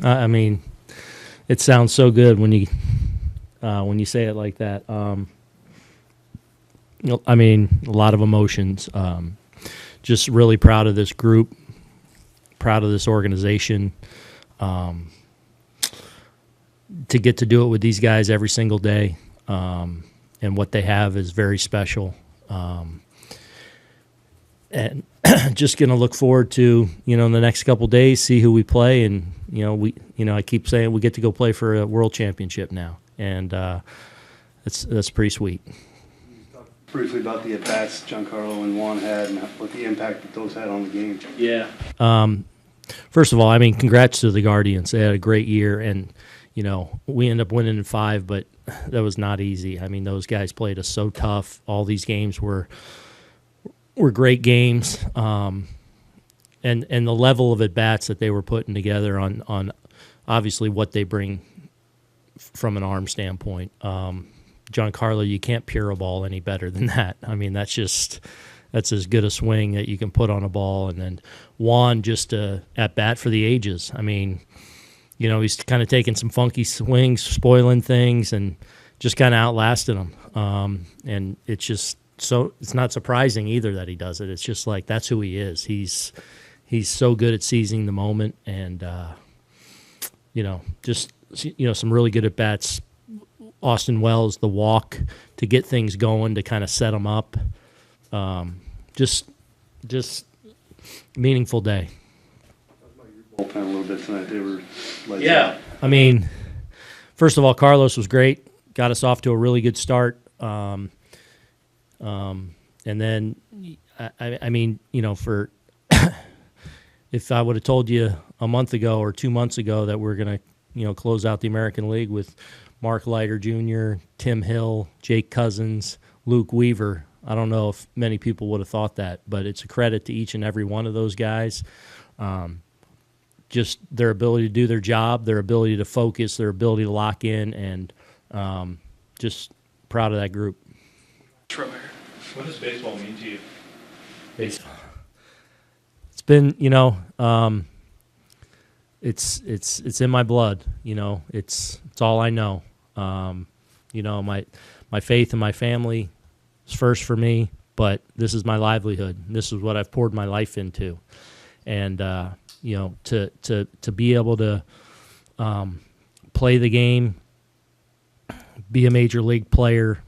I mean, it sounds so good when you say it like that. I mean, a lot of emotions. Just really proud of this group, proud of this organization. To get to do it with these guys every single day, and what they have is very special. And just going to look forward to, in the next couple of days, see who we play. And, I keep saying we get to go play for a world championship now. And that's pretty sweet. Briefly about the at-bats Giancarlo and Juan had and what the impact that those had on the game. Yeah. First of all, I mean, congrats to the Guardians. They had a great year. And, we ended up winning in 5, but that was not easy. I mean, those guys played us so tough. All these games were great games. And the level of at-bats that they were putting together on obviously what they bring from an arm standpoint. Giancarlo, you can't pure a ball any better than that. I mean, that's as good a swing that you can put on a ball. And then Juan just at-bat for the ages. I mean, he's kind of taking some funky swings, spoiling things, and just kind of outlasted them. And it's just it's not surprising either that he does it. It's just like that's who he is. He's so good at seizing the moment, and some really good at bats. Austin Wells, the walk to get things going, to kind of set them up. Just meaningful day. Bullpen a little bit tonight. They were lights out. I mean, first of all, Carlos was great. Got us off to a really good start. And then, I mean, for if I would have told you a month ago or 2 months ago that we're going to, close out the American League with Mark Leiter Jr., Tim Hill, Jake Cousins, Luke Weaver, I don't know if many people would have thought that, but it's a credit to each and every one of those guys. Just their ability to do their job, their ability to focus, their ability to lock in, and just proud of that group. What does baseball mean to you? Baseball. It's been, it's in my blood. It's all I know. My faith and my family is first for me, but this is my livelihood. This is what I've poured my life into, and to be able to play the game, be a major league player,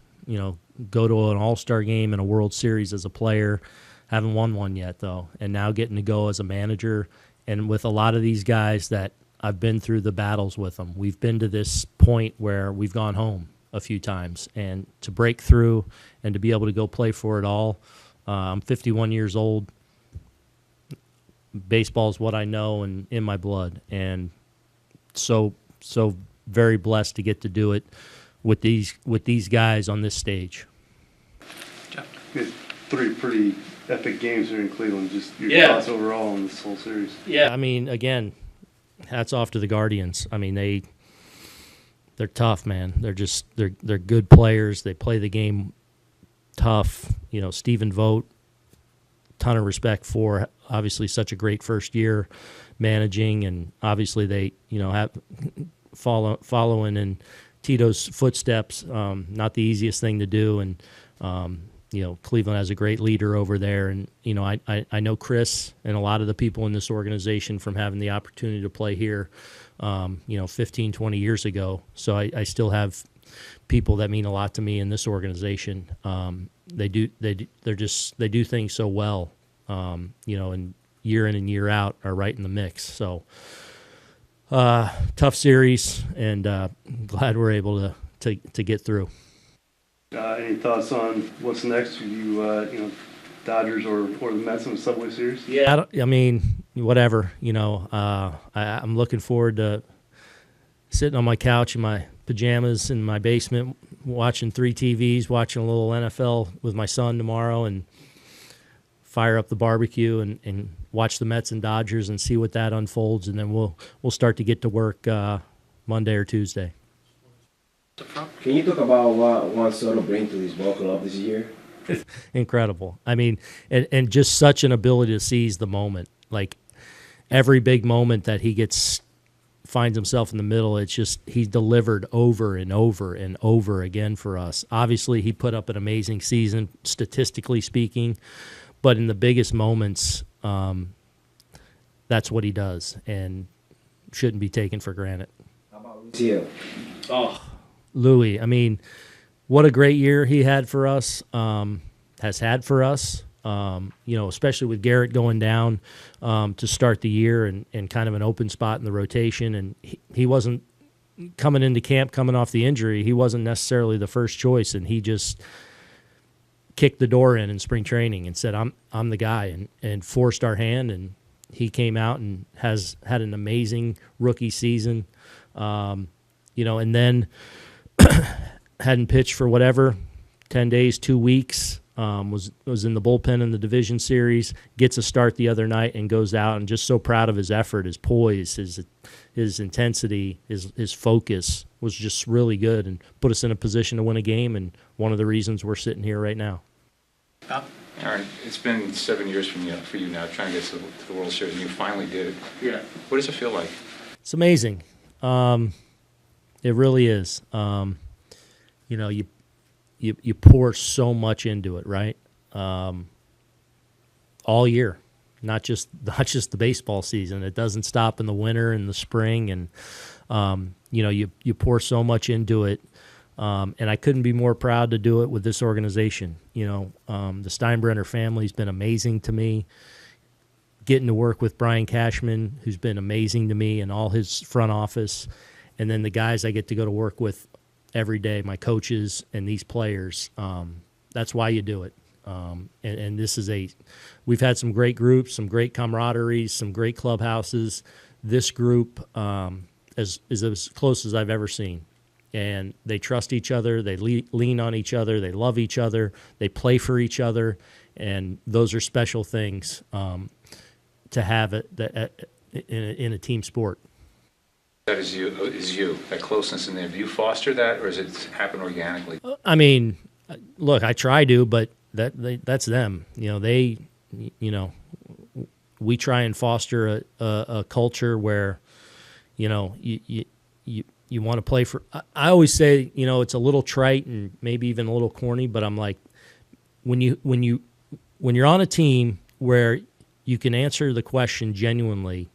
go to an all-star game and a World Series as a player. Haven't won one yet, though, and now getting to go as a manager. And with a lot of these guys that I've been through the battles with them, we've been to this point where we've gone home a few times. And to break through and to be able to go play for it all, I'm 51 years old. Baseball is what I know and in my blood. And so very blessed to get to do it with these guys on this stage. Jeff. 3 pretty epic games here in Cleveland. Just your thoughts overall on this whole series. Yeah, I mean, again, hats off to the Guardians. I mean, they're tough, man. They're good players. They play the game tough. Stephen Vogt, ton of respect for obviously such a great first year managing, and obviously they have following in Tito's footsteps. Not the easiest thing to do, and Cleveland has a great leader over there, and I know Chris and a lot of the people in this organization from having the opportunity to play here 15, 20 years ago. So I still have people that mean a lot to me in this organization. They do things so well, and year in and year out are right in the mix. So tough series, and glad we're able to get through. Any thoughts on what's next for you, Dodgers or the Mets in the Subway Series? Yeah, I mean, whatever. I'm looking forward to sitting on my couch in my pajamas in my basement, watching 3 TVs, watching a little NFL with my son tomorrow, and fire up the barbecue and watch the Mets and Dodgers and see what that unfolds, and then we'll start to get to work Monday or Tuesday. Can you talk about what Juan Soto brings to this ball club this year? Incredible. I mean, and just such an ability to seize the moment. Like every big moment that he gets finds himself in the middle. It's just he delivered over and over and over again for us. Obviously, he put up an amazing season, statistically speaking, but in the biggest moments, that's what he does and shouldn't be taken for granted. How about Lucio? Oh, Louis, I mean, what a great year he had for us, has had for us, especially with Garrett going down to start the year and kind of an open spot in the rotation. And he wasn't coming into camp, coming off the injury. He wasn't necessarily the first choice, and he just kicked the door in spring training and said, I'm the guy, and forced our hand, and he came out and has had an amazing rookie season, and then hadn't pitched for 10 days, 2 weeks, was in the bullpen in the division series, gets a start the other night and goes out, and just so proud of his effort, his poise, his intensity, his focus was just really good and put us in a position to win a game, and one of the reasons we're sitting here right now. Aaron, it's been 7 years for you now trying to get to the World Series, and you finally did it. Yeah. What does it feel like? It's amazing. It really is. You pour so much into it, right? All year, not just the baseball season. It doesn't stop in the winter and the spring, and you pour so much into it. And I couldn't be more proud to do it with this organization. The Steinbrenner family's been amazing to me. Getting to work with Brian Cashman, who's been amazing to me, and all his front office, and then the guys I get to go to work with every day, my coaches and these players. That's why you do it. And this is we've had some great groups, some great camaraderie, some great clubhouses. This group is as close as I've ever seen. And they trust each other, they lean on each other, they love each other, they play for each other, and those are special things to have in a team sport. That is you, that closeness in there. Do you foster that, or does it happen organically? I mean, look, I try to, but that's them. We try and foster a culture where, you want to play for. I always say, it's a little trite and maybe even a little corny, but I'm like, when you're on a team where you can answer the question genuinely,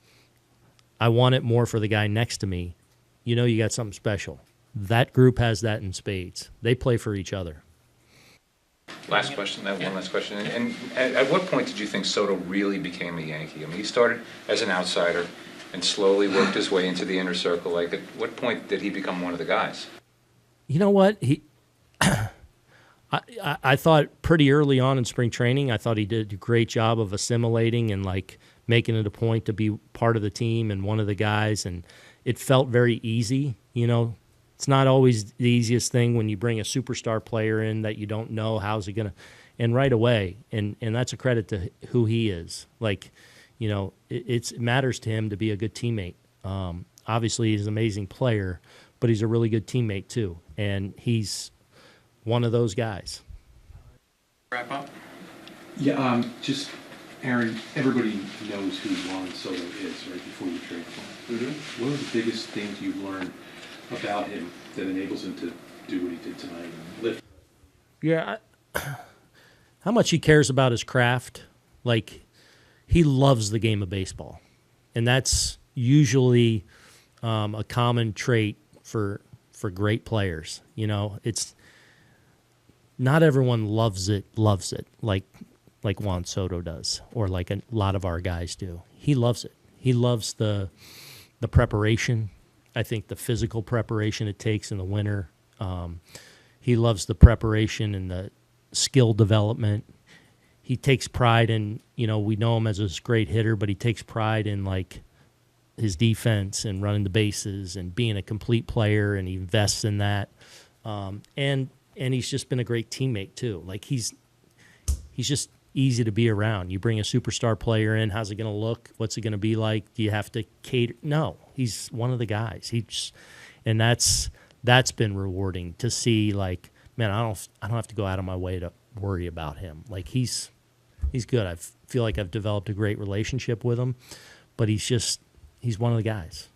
I want it more for the guy next to me, you got something special. That group has that in spades. They play for each other. Last question, one last question. And at what point did you think Soto really became a Yankee? I mean, he started as an outsider and slowly worked his way into the inner circle. Like, at what point did he become one of the guys? You know what? I thought pretty early on in spring training, I thought he did a great job of assimilating and, making it a point to be part of the team and one of the guys, and it felt very easy. It's not always the easiest thing when you bring a superstar player in that you don't know how's it going to, and right away, and that's a credit to who he is. It matters to him to be a good teammate. Obviously, he's an amazing player, but he's a really good teammate too, and he's one of those guys. Wrap up? Yeah, just, Aaron, everybody knows who Juan Soto is, right, before you trade for him. Mm-hmm. What are the biggest things you've learned about him that enables him to do what he did tonight and lift? Yeah, how much he cares about his craft. He loves the game of baseball, and that's usually a common trait for great players. It's not everyone loves it like Juan Soto does, or like a lot of our guys do. He loves it. He loves the preparation. I think the physical preparation it takes in the winter. He loves the preparation and the skill development. He takes pride in, we know him as this great hitter, but he takes pride in his defense and running the bases and being a complete player, and he invests in that. And he's just been a great teammate too. He's just easy to be around. You bring a superstar player in, how's it going to look? What's it going to be like? Do you have to cater? No, he's one of the guys. And that's been rewarding to see. Man, I don't have to go out of my way to worry about him. He's good. I feel like I've developed a great relationship with him, but he's one of the guys.